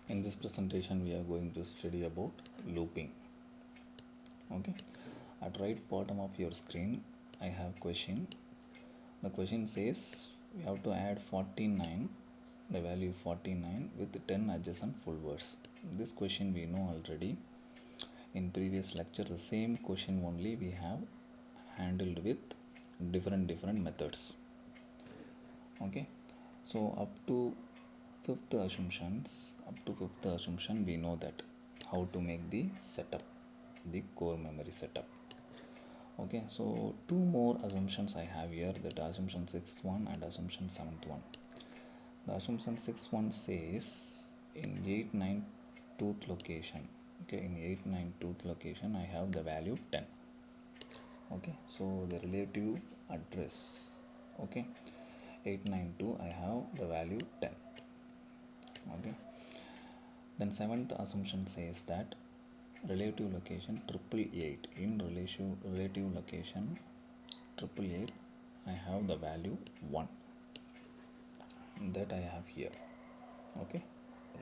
In this presentation we are going to study about looping. Okay, at right bottom of your screen I have question. The question says we have to add 49, the value 49 with 10 adjacent full words. This question we know already. In previous lecture the same question only we have handled with different methods. Okay, so up to fifth assumption we know that how to make the setup, the core memory setup. Okay, so two more assumptions I have here, that assumption 6th one and assumption 7th one. The assumption 6th one says in 8 9 tooth location. Okay, in 8 9 tooth location I have the value 10. Okay, so the relative address, okay, 892 I have the value 10. Okay, then 7th assumption says that relative location 888, in relative location 888 I have the value 1, that I have here. Okay,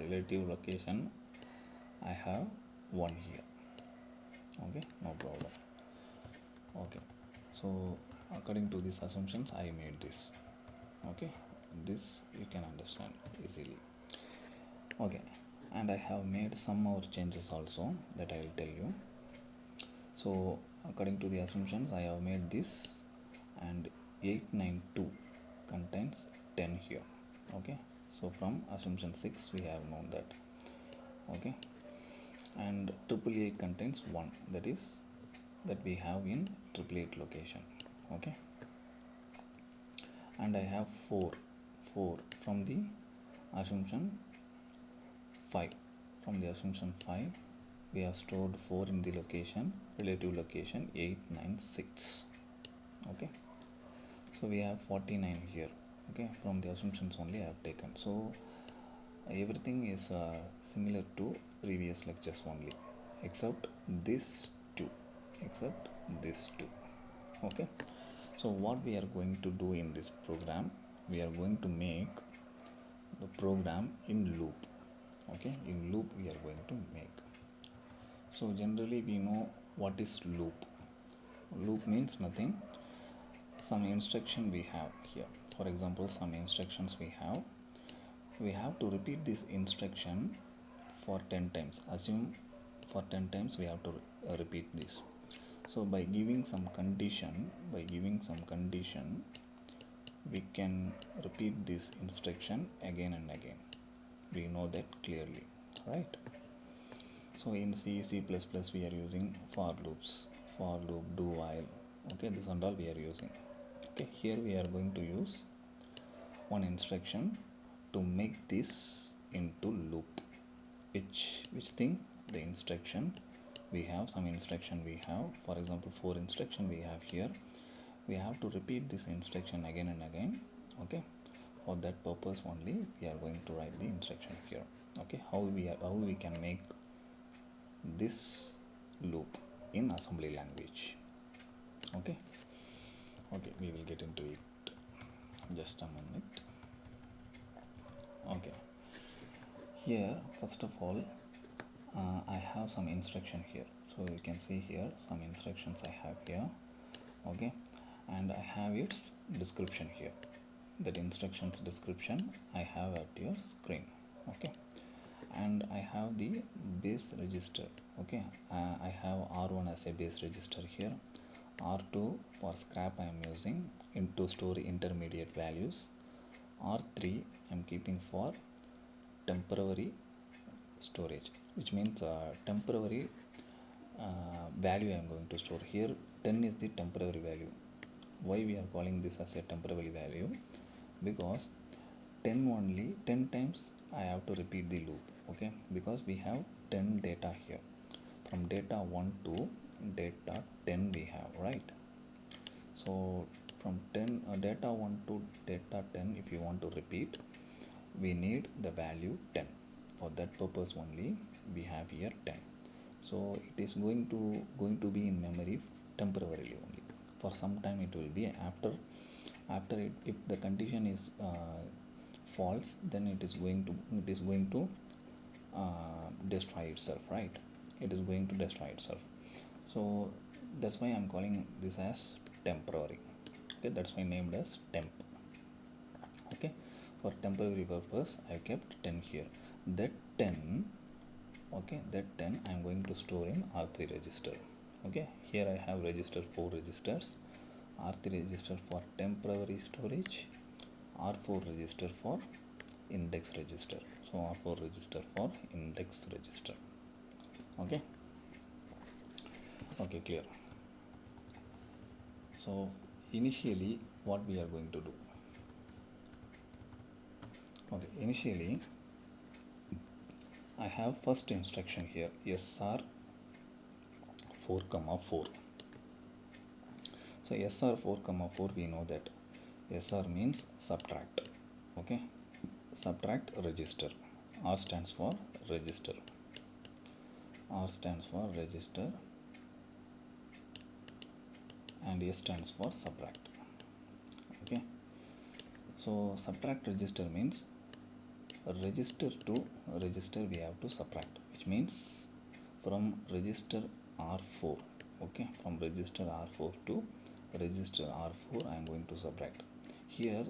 relative location I have 1 here. Okay, no problem. Okay, so according to these assumptions I made this. Okay, this you can understand easily. Okay, and I have made some more changes also that I will tell you. So according to the assumptions I have made this, and 892 contains 10 here. Okay, so from assumption 6 we have known that. Okay, and 888 contains 1, that is that we have in 888 location. Okay, and I have 4 from the assumption 5. From the assumption 5 we have stored 4 in the location, relative location 896. Okay, so we have 49 here. Okay, from the assumptions only I have taken. So everything is similar to previous lectures only, except this two, Okay, so what we are going to do in this program, we are going to make the program in loop. Okay, in loop we are going to make. So generally we know what is loop. Loop means nothing, some instruction we have here. For example, some instructions we have to repeat this instruction for 10 times. Assume for 10 times we have to repeat this. So by giving some condition, we can repeat this instruction again and again. We know that clearly, right? So in C we are using for loops, for loop, do while. Okay, this and all we are using. Okay, here we are going to use one instruction to make this into loop. Which thing? The instruction we have, some instruction we have, for example 4 instruction we have here. We have to repeat this instruction again and again. Okay, for that purpose only we are going to write the instruction here. Okay, how we can make this loop in assembly language. Okay, we will get into it just a minute. Okay, here first of all I have some instruction here, so you can see here some instructions I have here. Okay, and I have its description here, that instructions description I have at your screen. Okay, and I have the base register. Okay, I have R1 as a base register here, R2 for scrap I am using to store intermediate values, R3 I am keeping for temporary storage, which means temporary value I am going to store here. 10 is the temporary value. Why we are calling this as a temporary value? Because 10 times I have to repeat the loop. Okay, because we have 10 data here, from data 1 to data 10 we have, right? So from 10 data 1 to data 10, if you want to repeat, we need the value 10. For that purpose only we have here 10. So it is going to be in memory temporarily only. For some time it will be, after it, if the condition is false, then it is going to destroy itself, right? It is going to destroy itself. So that's why I'm calling this as temporary. Okay, that's why named as temp. Okay, for temporary purpose I kept 10 here. That 10, okay, that 10 I am going to store in R3 register. Okay, here I have registered 4 registers. R3 register for temporary storage, R4 register for index register. So R4 register for index register. Okay, okay, clear. So initially what we are going to do, okay, initially I have first instruction here, SR 4 comma 4. So SR 4 comma 4, we know that SR means subtract. Okay, subtract register. R stands for register. R stands for register and S stands for subtract. Okay, so subtract register means register to register we have to subtract, which means from register R4, okay, from register R4 to register R4 I am going to subtract. Here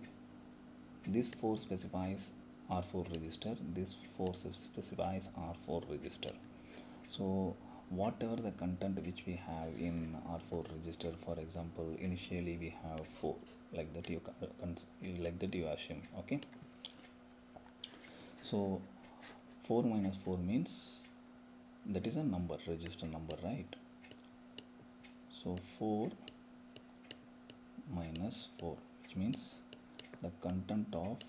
this 4 specifies R4 register, this 4 specifies R4 register. So whatever the content which we have in R4 register, for example initially we have 4, like that you assume. Okay, so 4 minus 4 means that is a number, register number, right? So 4 minus 4, which means the content of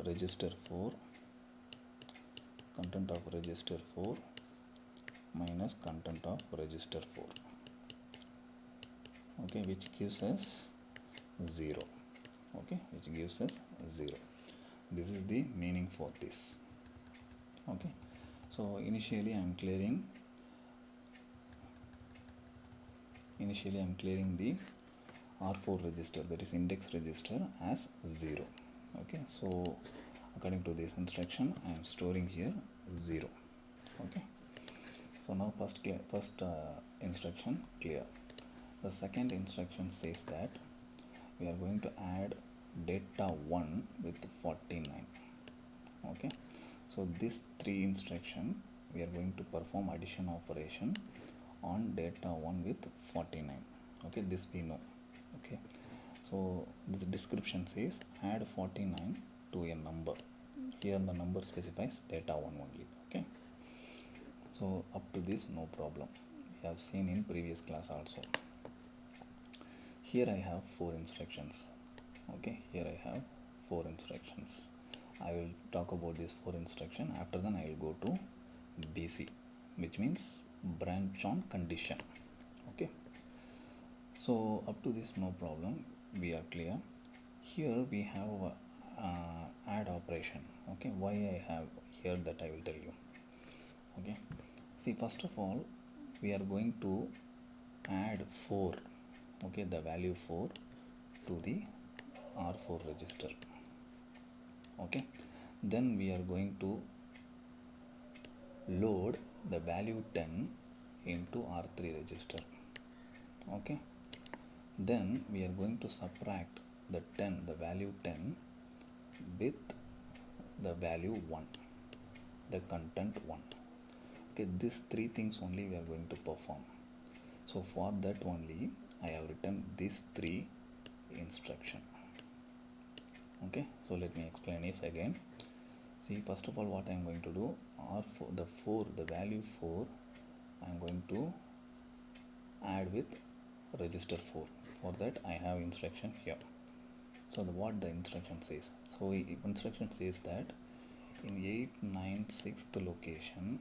register 4, content of register 4 minus content of register 4, okay, which gives us 0. Okay, which gives us 0. This is the meaning for this. Okay, so initially I am clearing the R4 register, that is index register, as 0. Okay, so according to this instruction I am storing here 0. Okay, so now first instruction clear. The second instruction says that we are going to add data 1 with 49. Okay, so this 3 instruction we are going to perform addition operation on data 1 with 49. Okay, this we know. Okay, so this description says add 49 to a number. Here the number specifies data 1 only. Okay, so up to this no problem, we have seen in previous class also. Here I have 4 instructions. Okay, here I have 4 instructions. I will talk about this 4 instruction. After then I will go to BC, which means branch on condition. Okay, so up to this no problem, we are clear. Here we have add operation. Okay, why I have here, that I will tell you. Okay, see, first of all we are going to add 4, okay, the value 4 to the R4 register. Okay, then we are going to load the value 10 into R3 register. Okay, then we are going to subtract the value 10 with the value 1, the content 1. Okay, these 3 things only we are going to perform. So for that only I have written these 3 instruction. Okay, so let me explain this again. See, first of all what I am going to do, R4, the value 4 I am going to add with register 4. For that I have instruction here. So what the instruction says, so instruction says that in 896th location,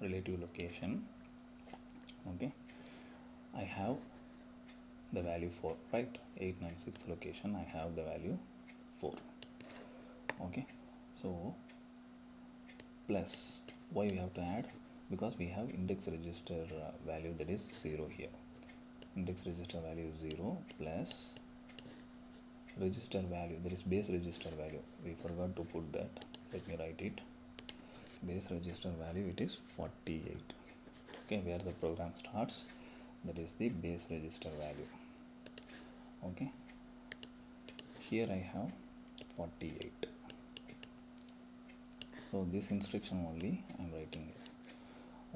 relative location, okay, I have the value 4, right? 896th location I have the value 4. Okay, so plus, why we have to add, because we have index register value, that is 0 here. Index register value is 0 plus register value, that is base register value, we forgot to put that, let me write it. base register value, it is 48. Okay, where the program starts, that is the base register value. Okay, here I have 48. So this instruction only I am writing it.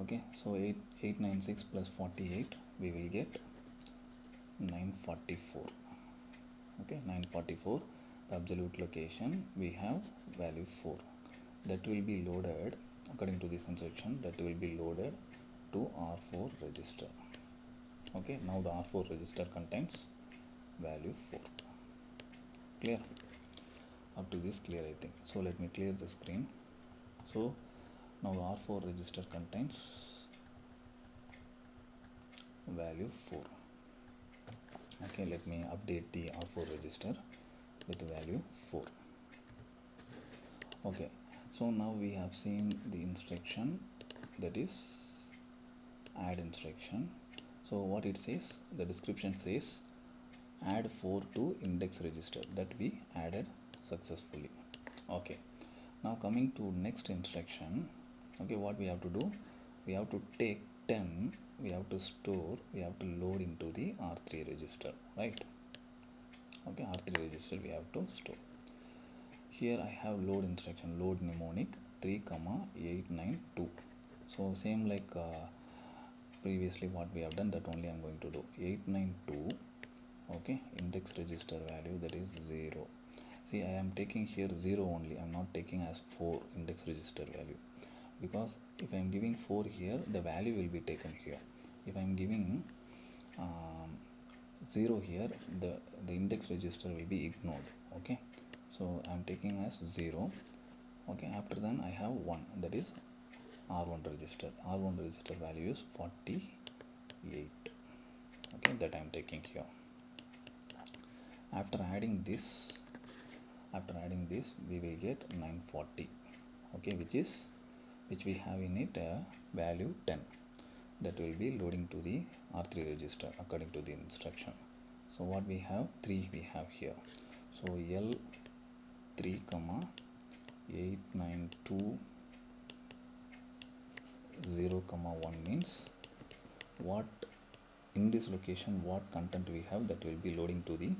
Okay, so 896 plus 48, we will get 944. Okay, 944, the absolute location, we have value 4, that will be loaded according to this instruction, that will be loaded to R4 register. Okay, now the R4 register contains value 4. Clear? Up to this clear, I think. So let me clear the screen. So now the R4 register contains value 4. Okay, let me update the R4 register with value 4. Okay, so now we have seen the instruction, that is add instruction. So what it says, the description says add 4 to index register, that we added successfully. Okay, now coming to next instruction. Okay, what we have to do, we have to take 10, we have to store, we have to load into the R3 register, right? Okay, R3 register we have to store. Here I have load instruction, load mnemonic 3,892. So same like previously what we have done, that only I am going to do. 892. Okay, index register value, that is 0. See, I am taking here 0 only, I am not taking as 4 index register value, because if I am giving 4 here, the value will be taken here. If I am giving 0 here, the index register will be ignored. Okay, so I am taking as 0. Okay, after then I have 1, that is R1 register. R1 register value is 48. Okay, that I am taking here. After adding this, we will get 940. Okay, which we have in it value 10, that will be loading to the R3 register according to the instruction. So what we have, 3 we have here. So L3, 892 0, 1 means what in this location, what content we have, that will be loading to the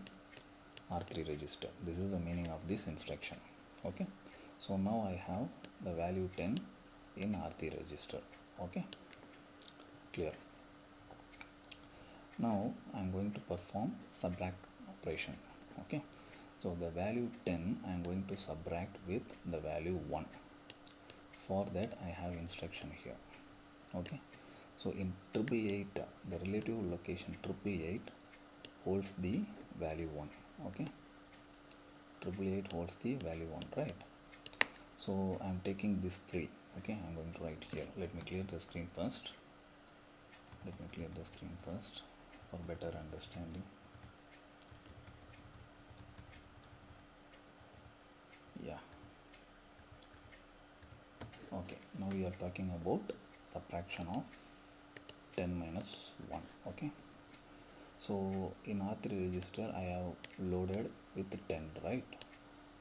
R3 register. This is the meaning of this instruction. Okay, so now I have the value 10 in R3 register. Okay, clear? Now I am going to perform subtract operation. Okay, so the value 10 I am going to subtract with the value 1. For that I have instruction here. Okay, so in 888, the relative location 888 holds the value 1. Okay, 888 holds the value 1, right? So I am taking this 3. Okay, I am going to write here. Let me clear the screen first. For better understanding. Yeah. Okay, now we are talking about subtraction of 10 minus 1. Okay, so in R3 register I have loaded with 10, right?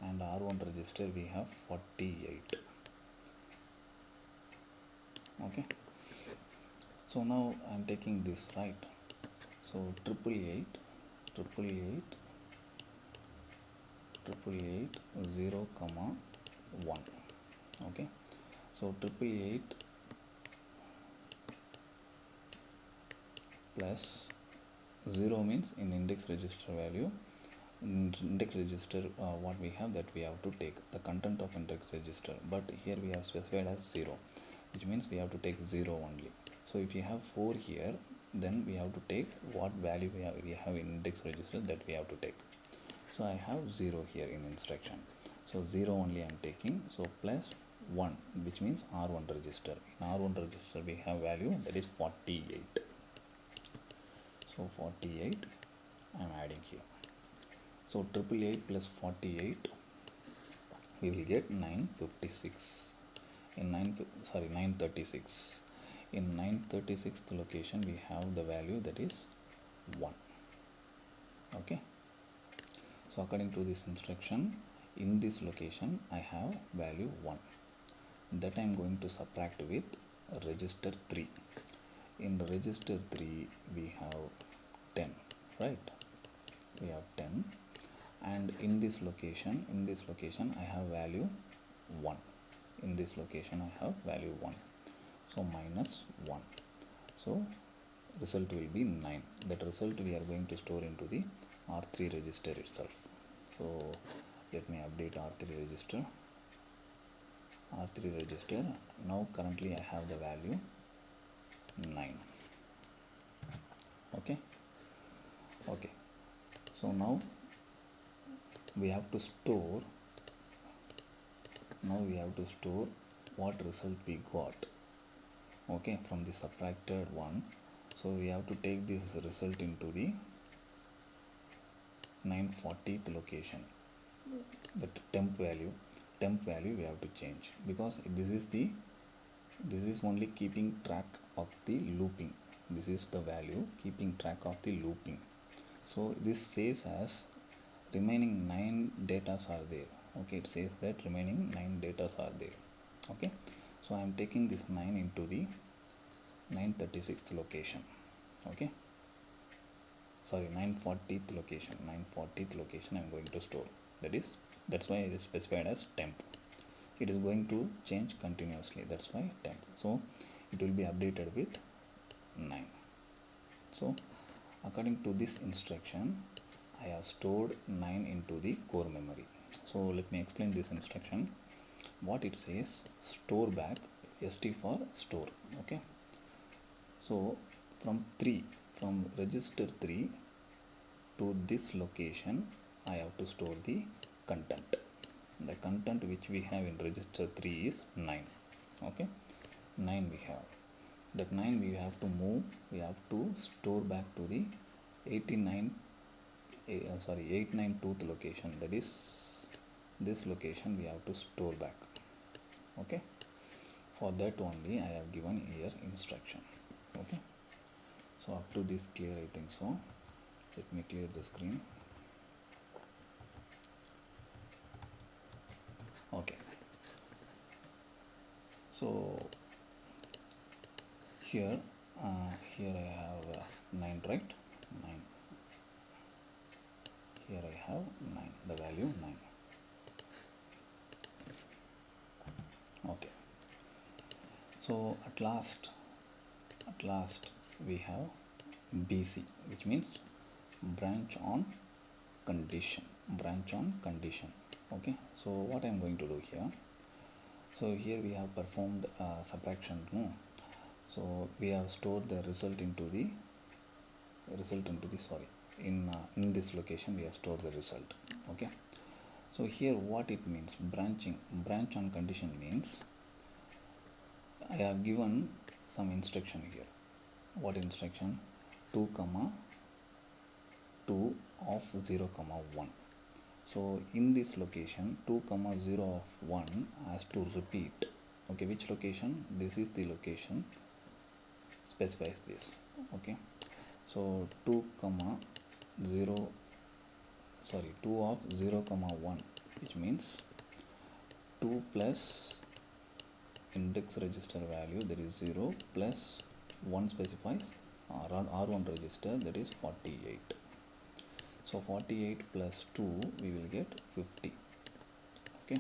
And R1 register we have 48. Okay, so now I am taking this, right? So 888 0, 1. Okay, so 888 plus 0 means in index register value. In index register what we have, that we have to take the content of index register, but here we have specified as 0, which means we have to take 0 only. So if you have 4 here, then we have to take what value we have in index register, that we have to take. So I have 0 here in instruction, so 0 only I am taking. So plus 1, which means R1 register. In R1 register we have value, that is 48. So 48 I am adding here. So 888 plus 48, we will get 956. In 936. In 936th location we have the value, that is 1. Okay, so according to this instruction, in this location I have value 1. that I am going to subtract with register 3. In register 3 we have 10, right? We have 10, and in this location I have value 1. In this location I have value 1, so minus 1. So result will be 9. That result we are going to store into the R3 register itself. So let me update R3 register. Now currently I have the value 9. Okay. So now we have to store what result we got, okay, from the subtracted one. So we have to take this result into the 940th location. The temp value we have to change, because this is only keeping track of the looping. This is the value keeping track of the looping. So this says as remaining 9 datas are there. Okay, it says that remaining 9 datas are there. Okay, so I am taking this 9 into the 936th location. Okay, sorry, 940th location. I am going to store. That's why it is specified as temp. It is going to change continuously, that's why temp. So it will be updated with 9. So according to this instruction, I have stored 9 into the core memory. So let me explain this instruction. What it says, store back, st for store. Okay, so from register 3 to this location I have to store the content. The content which we have in register 3 is 9. Okay, 9 we have. That 9 we have to move, we have to store back to the 892th location. That is this location we have to store back. Okay, for that only I have given here instruction. Okay, so up to this clear, I think so. Let me clear the screen. Okay, so here I have 9, right? 9. Here I have 9, the value 9. Okay, so at last we have BC, which means branch on condition. Okay, so what I am going to do here, so here we have performed subtraction. No, so we have stored the result into the in this location we have stored the result. Okay, so here what it means, branch on condition means I have given some instruction here. What instruction? 2 comma 2 of 0 comma 1. So in this location 2 comma 0 of 1 has to repeat. Okay, which location? This is the location specifies this. Okay, so 2 of 0 comma 1, which means 2 plus index register value, that is 0, plus 1 specifies R1 register, that is 48. So 48 plus 2 we will get 50. Okay,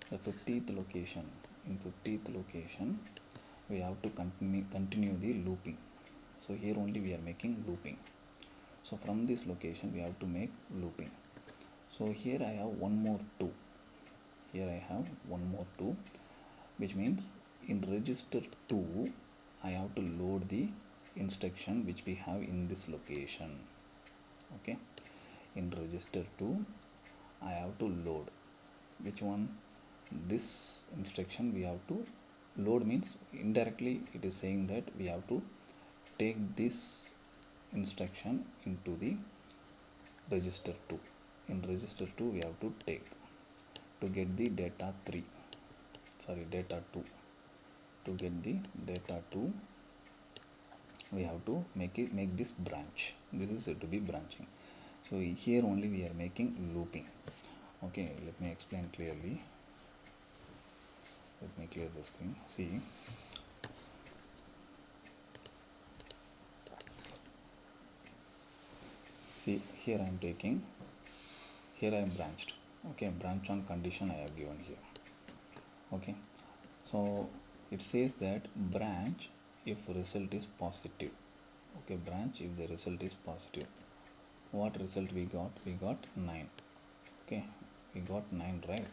the 50th location, in 50th location we have to continue the looping. So here only we are making looping. So from this location we have to make looping. So here I have one more 2. Which means in register 2 I have to load the instruction which we have in this location. Okay, in register 2 I have to load which one? This instruction we have to load, means indirectly it is saying that we have to take this instruction into the register 2. In register 2 we have to take to get the data 2. To get the data 2 we have to make this branch. This is said to be branching. So here only we are making looping. Okay, let me explain clearly. clear the screen. See here I am taking, here I am branched. Okay, branch on condition I have given here. Okay, so it says that branch if result is positive. Okay, branch if the result is positive. What result we got? We got 9. Okay, we got 9, right?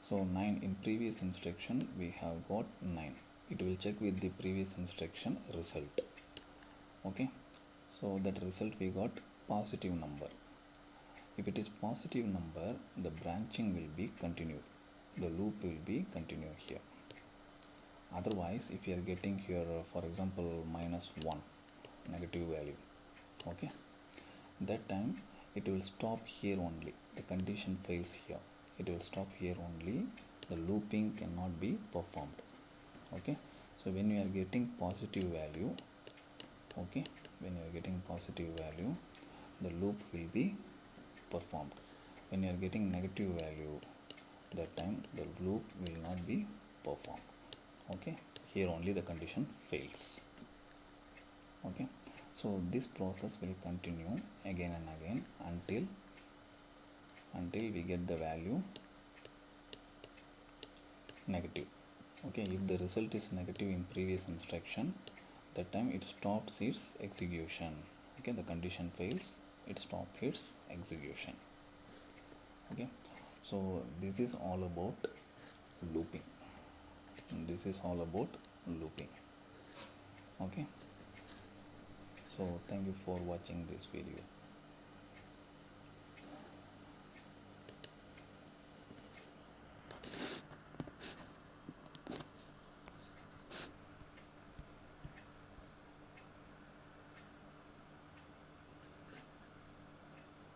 So 9 in previous instruction we have got 9. It will check with the previous instruction result. Okay, so that result we got positive number. If it is positive number, the branching will be continued, the loop will be continued here. Otherwise, if you are getting here for example -1 negative value, okay, that time it will stop here only, the condition fails here, it will stop here only, the looping cannot be performed. Okay, so when you are getting positive value, okay, when you are getting positive value, the loop will be performed. When you are getting negative value, that time the loop will not be performed. Okay, here only the condition fails. Okay, so this process will continue again and again until we get the value negative. Okay, if the result is negative in previous instruction, that time it stops its execution. Okay, the condition fails, it stops its execution. Okay, so this is all about looping. This is all about looping. Okay, so thank you for watching this video.